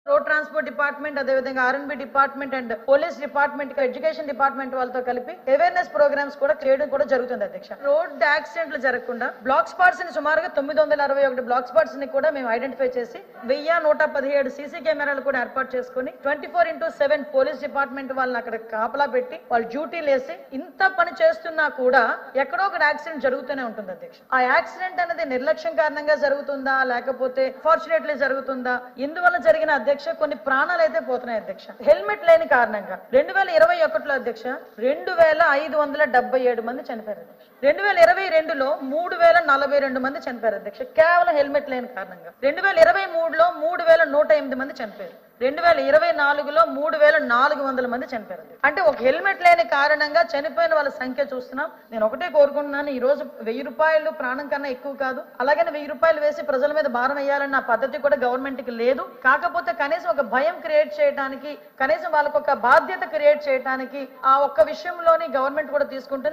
Road transport department, అదే విధంగా R&B department and police department, education department వాళ్ళతో కలిపి అవేర్నెస్ ప్రోగ్రామ్స్ కూడా చేయడం కూడా జరుగుతుంది అధ్యక్ష. రోడ్ యాక్సిడెంట్లు జరగకుండా బ్లాక్ స్పాట్స్ ని సుమారుగా 961 బ్లాక్ స్పాట్స్ ని కూడా మేము ఐడెంటిఫై చేసి 1117 సీసీ కెమెరాలు కూడా ఏర్పాటు చేసుకుని 24/7 పోలీస్ డిపార్ట్మెంట్ వాళ్ళని అక్కడ కాపలా పెట్టి వాళ్ళు డ్యూటీలు వేసి ఇంత పని చేస్తున్నా కూడా ఎక్కడో ఒక యాక్సిడెంట్ జరుగుతూనే ఉంటుంది అధ్యక్ష. ఆ యాక్సిడెంట్ అనేది నిర్లక్ష్యం కారణంగా జరుగుతుందా లేకపోతే ఫార్చునేట్లీ జరుగుతుందా, ఇందువల్ల జరిగిన అధ్యక్ష కొన్ని ప్రాణాలు అయితే పోతున్నాయి అధ్యక్ష. హెల్మెట్ లేని కారణంగా 2021లో అధ్యక్ష 2577 మంది చనిపోయారు అధ్యక్ష. 2022లో 3042 మంది చనిపోయారు అధ్యక్ష, కేవలం హెల్మెట్ లేని కారణంగా. 2023లో 3108 మంది చనిపోయారు. 2024లో 3400 మంది చనిపోయారు. అంటే ఒక హెల్మెట్ లేని కారణంగా చనిపోయిన వాళ్ళ సంఖ్య చూస్తున్నాం. నేను ఒకటే కోరుకుంటున్నాను, ఈ రోజు 1000 రూపాయలు ప్రాణం కన్నా ఎక్కువ కాదు. అలాగని 1000 రూపాయలు వేసి ప్రజల మీద భారం వేయాలన్న పద్ధతి కూడా గవర్నమెంట్ కి లేదు. కాకపోతే కనీసం ఒక భయం క్రియేట్ చేయడానికి, కనీసం వాళ్ళకు ఒక బాధ్యత క్రియేట్ చేయడానికి ఆ ఒక్క విషయంలోని గవర్నమెంట్ కూడా తీసుకుంటుంది.